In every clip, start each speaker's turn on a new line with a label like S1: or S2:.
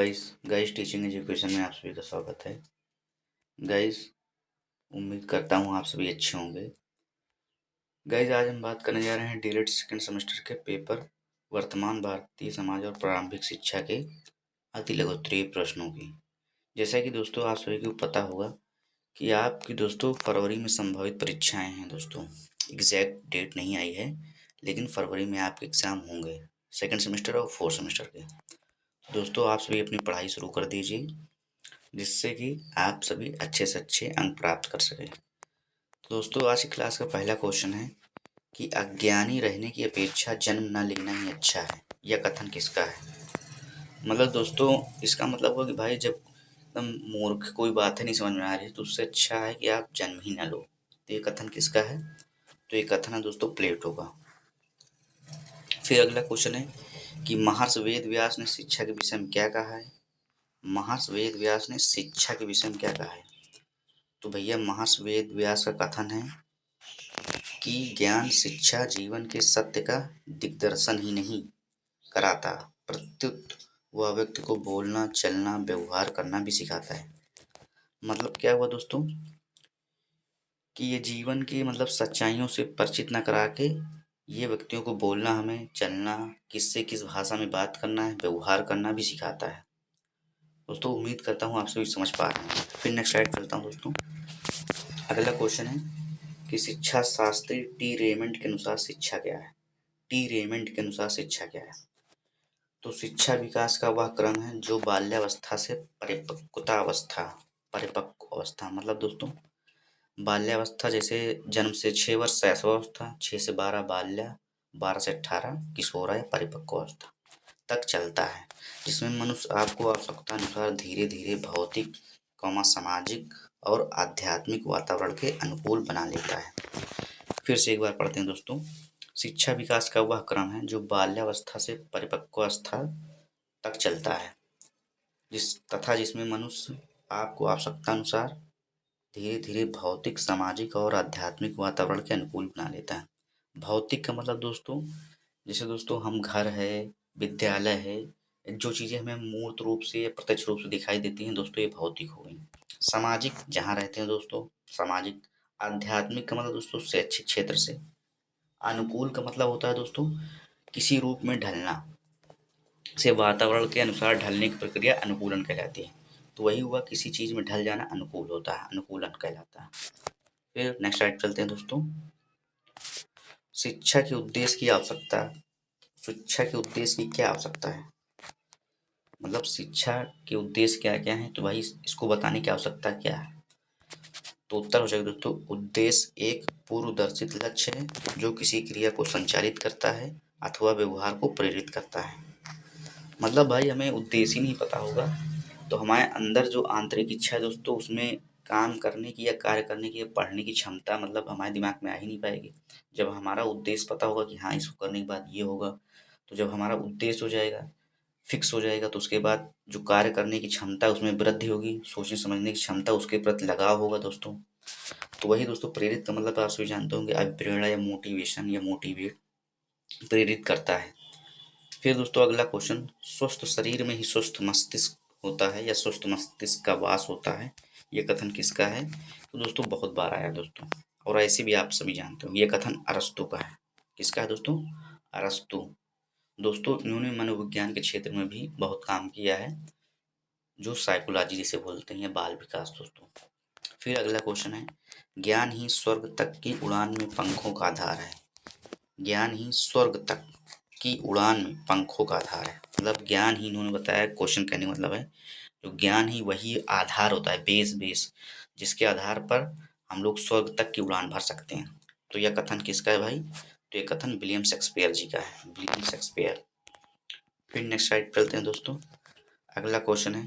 S1: Guys teaching education में आप सभी का स्वागत है। गाइस उम्मीद करता हूँ आप सभी अच्छे होंगे। गाइस आज हम बात करने जा रहे हैं डीएलएड सेकंड सेमेस्टर के पेपर वर्तमान भारतीय समाज और प्रारंभिक शिक्षा के अति लघुत्तरीय प्रश्नों की। जैसा कि दोस्तों आप सभी को पता होगा कि आपकी दोस्तों फरवरी में संभावित परीक्षाएं हैं दोस्तों। एग्जैक्ट डेट नहीं आई है, लेकिन फरवरी में आपके एग्ज़ाम होंगे सेकंड सेमेस्टर और फोर्थ सेमेस्टर के। दोस्तों आप सभी अपनी पढ़ाई शुरू कर दीजिए, जिससे कि आप सभी अच्छे से अच्छे अंक प्राप्त कर सकें। दोस्तों आज की क्लास का पहला क्वेश्चन है कि अज्ञानी रहने की अपेक्षा जन्म न लेना ही अच्छा है। यह कथन किसका है? मतलब दोस्तों इसका मतलब हुआ कि भाई जब एकदम मूर्ख कोई बात है नहीं समझ में आ रही तो उससे अच्छा है कि आप जन्म ही न लो। तो ये कथन किसका है? तो ये कथन है दोस्तों प्लेटो का। फिर अगला क्वेश्चन है कि महर्षि वेद व्यास ने शिक्षा के विषय में क्या कहा है? महर्षि वेद व्यास ने शिक्षा के विषय में क्या कहा है? तो भैया महर्षि वेद व्यास का कथन है कि ज्ञान शिक्षा जीवन के सत्य का दिग्दर्शन ही नहीं कराता, प्रत्युत वह व्यक्ति को बोलना, चलना, व्यवहार करना भी सिखाता है। मतलब क्या हुआ दोस्तों कि ये जीवन की मतलब सच्चाइयों से परिचित न करा के ये व्यक्तियों को बोलना, हमें चलना, किससे किस भाषा में बात करना है, व्यवहार करना भी सिखाता है। दोस्तों उम्मीद करता हूँ आप सभी समझ पा रहे हैं। फिर नेक्स्ट स्लाइड चलता हूँ दोस्तों। अगला क्वेश्चन है कि शिक्षा शास्त्री टी रेमंड के अनुसार शिक्षा क्या है? टी रेमंड के अनुसार शिक्षा क्या है? तो शिक्षा विकास का वह क्रम है जो बाल्यावस्था से परिपक्व अवस्था मतलब दोस्तों बाल्यावस्था जैसे जन्म से 6 वर्ष शैशवावस्था, 6 से 12 बाल्या, 12 से 18 किशोरा या परिपक्व अवस्था तक चलता है, जिसमें मनुष्य आपको आवश्यकता अनुसार धीरे धीरे भौतिक, सामाजिक और आध्यात्मिक वातावरण के अनुकूल बना लेता है। फिर से एक बार पढ़ते हैं दोस्तों। शिक्षा विकास का वह क्रम है जो बाल्यावस्था से परिपक्वावस्था तक चलता है, जिसमें मनुष्य आपको आवश्यकता अनुसार धीरे धीरे भौतिक, सामाजिक और आध्यात्मिक वातावरण के अनुकूल बना लेता है। भौतिक का मतलब दोस्तों जैसे दोस्तों हम घर है, विद्यालय है, जो चीज़ें हमें मूर्त रूप से या प्रत्यक्ष रूप से दिखाई देती हैं दोस्तों, ये भौतिक हो गई। सामाजिक जहाँ रहते हैं दोस्तों सामाजिक। आध्यात्मिक का मतलब दोस्तों शैक्षिक क्षेत्र से। अनुकूल का मतलब होता है दोस्तों किसी रूप में ढलना, से वातावरण के अनुसार ढलने की प्रक्रिया अनुकूलन कहलाती है। तो वही हुआ किसी चीज़ में ढल जाना अनुकूल होता है, अनुकूलन कहलाता है। फिर नेक्स्ट स्लाइड चलते हैं दोस्तों। शिक्षा के उद्देश्य की आवश्यकता। शिक्षा के उद्देश्य की क्या आवश्यकता है? मतलब शिक्षा के उद्देश्य क्या क्या है, तो भाई इसको बताने की आवश्यकता क्या है? तो उत्तर हो जाएगा दोस्तों उद्देश्य एक पूर्वदर्शित लक्ष्य है जो किसी क्रिया को संचालित करता है अथवा व्यवहार को प्रेरित करता है। मतलब भाई हमें उद्देश्य ही नहीं पता होगा तो हमारे अंदर जो आंतरिक इच्छा है दोस्तों उसमें काम करने की या कार्य करने की या पढ़ने की क्षमता मतलब हमारे दिमाग में आ ही नहीं पाएगी। जब हमारा उद्देश्य पता होगा कि हाँ इसको करने के बाद ये होगा, तो जब हमारा उद्देश्य हो जाएगा, फिक्स हो जाएगा, तो उसके बाद जो कार्य करने की क्षमता है उसमें वृद्धि होगी, सोचने समझने की क्षमता, उसके प्रति लगाव होगा दोस्तों। तो वही दोस्तों प्रेरित का मतलब आप सभी जानते होंगे अभिप्रेरणा या मोटिवेशन या मोटिवेट प्रेरित करता है। फिर दोस्तों अगला क्वेश्चन, स्वस्थ शरीर में ही स्वस्थ मस्तिष्क होता है या स्वस्थ मस्तिष्क का वास होता है, ये कथन किसका है? तो दोस्तों बहुत बार आया दोस्तों, और ऐसे भी आप सभी जानते हो ये कथन अरस्तु का है। किसका है दोस्तों? अरस्तु। दोस्तों इन्होंने मनोविज्ञान के क्षेत्र में भी बहुत काम किया है, जो साइकोलॉजी जिसे बोलते हैं, बाल विकास दोस्तों। फिर अगला क्वेश्चन है, ज्ञान ही स्वर्ग तक की उड़ान में पंखों का आधार है। ज्ञान ही स्वर्ग तक की उड़ान में पंखों का आधार है। मतलब ज्ञान ही इन्होंने बताया, क्वेश्चन कहने का मतलब है जो ज्ञान ही वही आधार होता है, बेस जिसके आधार पर हम लोग स्वर्ग तक की उड़ान भर सकते हैं। तो यह कथन किसका है भाई? तो यह कथन विलियम शेक्सपियर जी का है, विलियम शेक्सपियर। फिर नेक्स्ट स्लाइड चलते हैं दोस्तों। अगला क्वेश्चन है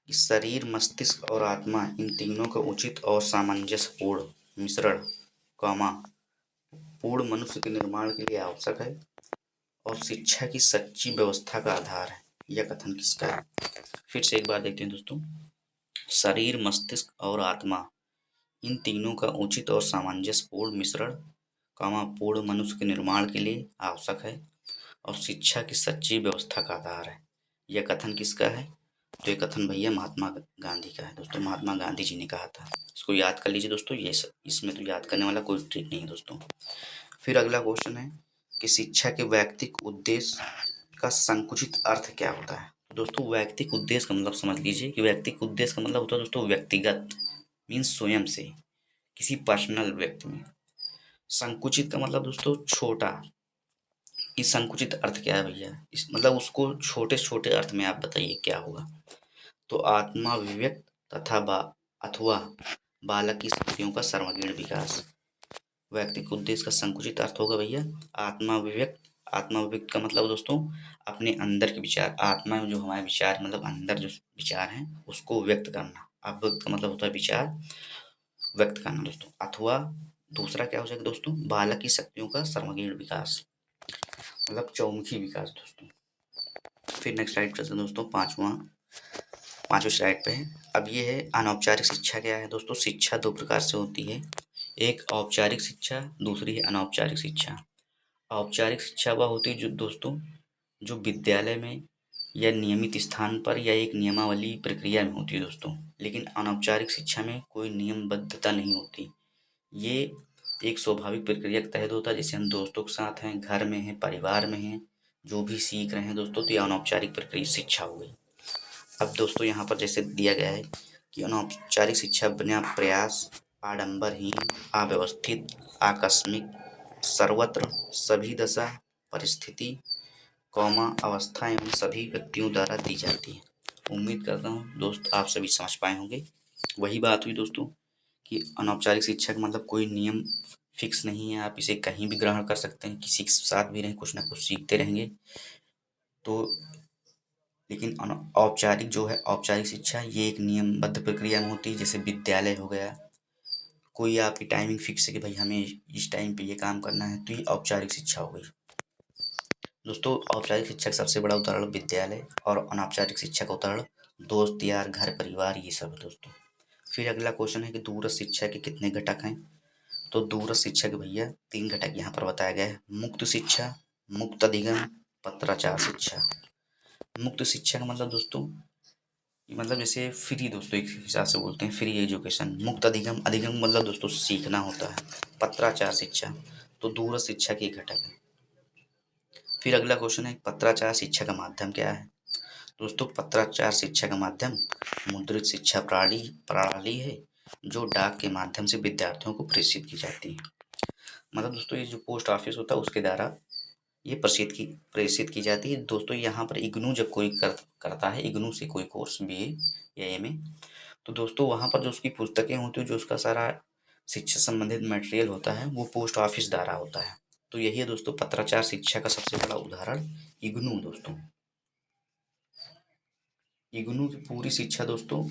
S1: कि शरीर, मस्तिष्क और आत्मा इन तीनों का उचित और सामंजस्यपूर्ण मिश्रण पूर्ण मनुष्य के निर्माण के लिए आवश्यक है और शिक्षा की सच्ची व्यवस्था का आधार है। यह कथन किसका है? फिर से एक बार देखते हैं दोस्तों। शरीर, मस्तिष्क और आत्मा इन तीनों का उचित और सामंजस्यपूर्ण मिश्रण पूर्ण मनुष्य के निर्माण के लिए आवश्यक है और शिक्षा की सच्ची व्यवस्था का आधार है। यह कथन किसका है? तो ये कथन भैया महात्मा गांधी का है दोस्तों। महात्मा गांधी जी ने कहा था। इसको याद कर लीजिए दोस्तों। ये इसमें तो याद करने वाला कोई ट्रिक नहीं है दोस्तों। फिर अगला क्वेश्चन है कि शिक्षा के वैयक्तिक उद्देश्य का संकुचित अर्थ क्या होता है? दोस्तों वैयक्तिक उद्देश्य का मतलब समझ लीजिए कि वैयक्तिक उद्देश्य का मतलब होता है दोस्तों व्यक्तिगत, मीन्स स्वयं से, किसी पर्सनल व्यक्ति में। संकुचित का मतलब दोस्तों छोटा। इस संकुचित अर्थ क्या है भैया? इस मतलब उसको छोटे छोटे अर्थ में आप बताइए क्या होगा? तो आत्मा विवेक तथा अथवा बालक की शक्तियों का सर्वांगीण विकास। वैयक्तिक उद्देश्य का संकुचित अर्थ होगा भैया आत्मा विवेक। आत्मा विवेक का मतलब दोस्तों अपने अंदर के विचार, आत्मा में जो हमारे विचार मतलब अंदर जो विचार हैं उसको व्यक्त करना। अव्यक्त का मतलब होता है विचार व्यक्त करना दोस्तों। अथवा दूसरा क्या हो जाएगा दोस्तों? बालक की शक्तियों का सर्वांगीण विकास, मतलब चौमुखी विकास दोस्तों। फिर नेक्स्ट स्लाइड चलते हैं दोस्तों। पांचवें स्लाइड पे है। अब ये है अनौपचारिक शिक्षा क्या है दोस्तों? शिक्षा दो प्रकार से होती है, एक औपचारिक शिक्षा, दूसरी है अनौपचारिक शिक्षा। औपचारिक शिक्षा वह होती है जो दोस्तों जो विद्यालय में या नियमित स्थान पर या एक नियमावली प्रक्रिया में होती है दोस्तों। लेकिन अनौपचारिक शिक्षा में कोई नियमबद्धता नहीं होती। ये एक स्वाभाविक प्रक्रिया के तहत होता है, जैसे हम दोस्तों के साथ हैं, घर में हैं, परिवार में हैं, जो भी सीख रहे हैं दोस्तों, तो ये अनौपचारिक प्रक्रिया शिक्षा हो गई। अब दोस्तों यहाँ पर जैसे दिया गया है कि अनौपचारिक शिक्षा बिना प्रयास, आडंबरहीन, अव्यवस्थित, आकस्मिक, सर्वत्र, सभी दशा, परिस्थिति, अवस्था एवं सभी व्यक्तियों द्वारा दी जाती है। उम्मीद करता हूँ दोस्त आप सभी समझ पाए होंगे। वही बात हुई दोस्तों कि अनौपचारिक शिक्षा का मतलब कोई नियम फिक्स नहीं है, आप इसे कहीं भी ग्रहण कर सकते हैं, किसी के साथ भी रहें, कुछ ना कुछ सीखते रहेंगे। तो लेकिन औपचारिक जो है औपचारिक शिक्षा ये एक नियमबद्ध प्रक्रिया में होती है, जैसे विद्यालय हो गया। कोई आपकी टाइमिंग फिक्स है कि भाई हमें इस टाइम पे ये काम करना है, तो ये औपचारिक शिक्षा हो गई दोस्तों। औपचारिक शिक्षा का सबसे बड़ा उदाहरण विद्यालय और अनौपचारिक शिक्षा का उदाहरण दोस्त यार, घर परिवार, ये सब है दोस्तों। फिर अगला क्वेश्चन है कि दूरस्थ शिक्षा के कितने घटक हैं? तो दूरस्थ शिक्षा के भैया 3 घटक यहाँ पर बताया गया है। मुक्त शिक्षा, मुक्त अधिगम, पत्राचार शिक्षा। मुक्त शिक्षा का मतलब दोस्तों मतलब जैसे फ्री दोस्तों, एक हिसाब से बोलते हैं फ्री एजुकेशन। मुक्त अधिगम, अधिगम मतलब दोस्तों सीखना होता है। पत्राचार शिक्षा तो दूरस्थ शिक्षा के घटक है। फिर अगला क्वेश्चन है पत्राचार शिक्षा का माध्यम क्या है? दोस्तों पत्राचार शिक्षा का माध्यम मुद्रित शिक्षा प्रणाली है, जो डाक के माध्यम से विद्यार्थियों को प्रेषित की जाती है। मतलब दोस्तों ये जो पोस्ट ऑफिस होता है उसके द्वारा ये प्रेषित की जाती है दोस्तों। यहाँ पर इग्नू जब कोई करता है, इग्नू से कोई कोर्स बीए या एमए, तो दोस्तों वहाँ पर जो उसकी पुस्तकें होती है, जो उसका सारा शिक्षा संबंधित मटेरियल होता है, वो पोस्ट ऑफिस द्वारा होता है। तो यही है दोस्तों पत्राचार शिक्षा का सबसे बड़ा उदाहरण इग्नू दोस्तों। इग्नू की पूरी शिक्षा दोस्तों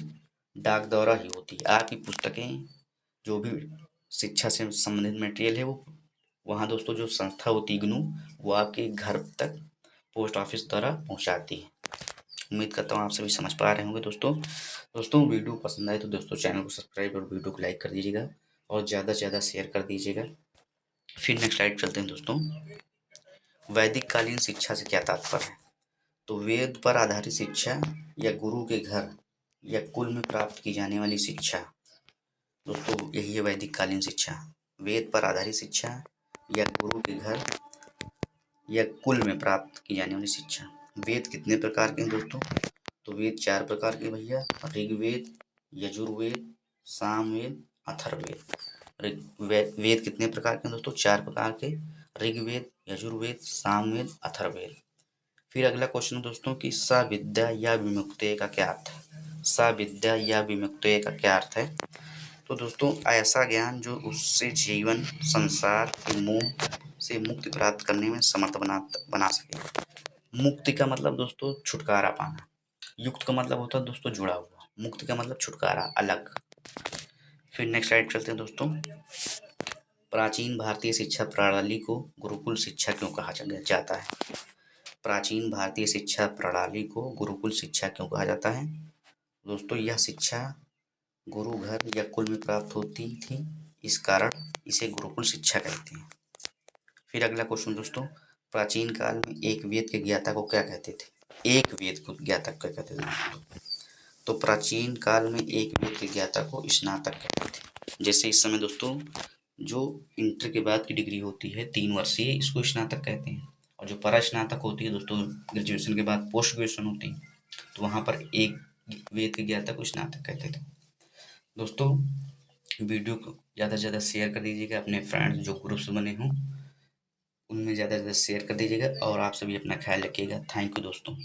S1: डाक द्वारा ही होती है। आपकी पुस्तकें जो भी शिक्षा से संबंधित मटेरियल है वो वहाँ दोस्तों जो संस्था होती है इग्नू, वो आपके घर तक पोस्ट ऑफिस द्वारा पहुँचाती है। उम्मीद करता हूँ आप सभी समझ पा रहे होंगे दोस्तों। दोस्तों वीडियो पसंद आए तो दोस्तों चैनल को सब्सक्राइब और वीडियो को लाइक कर दीजिएगा और ज़्यादा से ज़्यादा शेयर कर दीजिएगा। फिर नेक्स्ट स्लाइड चलते हैं दोस्तों। वैदिक कालीन शिक्षा से क्या तात्पर्य है? तो वेद पर आधारित शिक्षा या गुरु के घर या कुल में प्राप्त की जाने वाली शिक्षा दोस्तों, यही है वैदिक कालीन शिक्षा। वेद पर आधारित शिक्षा या गुरु के घर या कुल में प्राप्त की जाने वाली शिक्षा। वेद कितने प्रकार के हैं दोस्तों? तो वेद 4 प्रकार के भैया, ऋग्वेद, यजुर्वेद, सामवेद, अथर्ववेद। वेद कितने प्रकार के हैं दोस्तों? 4 प्रकार के, ऋग्वेद, यजुर्वेद, सामवेद, अथर्ववेद। फिर अगला क्वेश्चन है दोस्तों कि सविद्या या विमुक्तये का क्या अर्थ है? सविद्या या विमुक्तये का क्या अर्थ है? तो दोस्तों ऐसा ज्ञान जो उससे जीवन संसार के मोह से मुक्ति प्राप्त करने में समर्थ बना सके। मुक्ति का मतलब दोस्तों छुटकारा पाना। युक्त का मतलब होता है दोस्तों जुड़ा हुआ। मुक्ति का मतलब छुटकारा, अलग। फिर नेक्स्ट स्लाइड चलते हैं दोस्तों। प्राचीन भारतीय शिक्षा प्रणाली को गुरुकुल शिक्षा क्यों कहा जाता है? प्राचीन भारतीय शिक्षा प्रणाली को गुरुकुल शिक्षा क्यों कहा जाता है? दोस्तों यह शिक्षा गुरु घर या कुल में प्राप्त होती थी, इस कारण इसे गुरुकुल शिक्षा कहते हैं। फिर अगला क्वेश्चन दोस्तों, प्राचीन काल में एक वेद के ज्ञाता को क्या कहते थे? एक वेद को ज्ञाता क्या कहते थे दोस्तों? तो प्राचीन काल में एक वेद के ज्ञाता को स्नातक कहते थे। जैसे इस समय दोस्तों जो इंटर के बाद की डिग्री होती है 3 वर्षीय, इसको स्नातक कहते हैं। और जो परास्नातक होती है दोस्तों, ग्रेजुएशन के बाद पोस्ट ग्रेजुएशन होती है, तो वहाँ पर एक वेद के ज्ञाता को स्नातक कहते थे। दोस्तों वीडियो को ज़्यादा से ज़्यादा शेयर कर दीजिएगा, अपने फ्रेंड्स जो ग्रुप्स बने हों उनमें ज़्यादा से ज़्यादा शेयर कर दीजिएगा, और आप सभी अपना ख्याल रखिएगा। थैंक यू दोस्तों।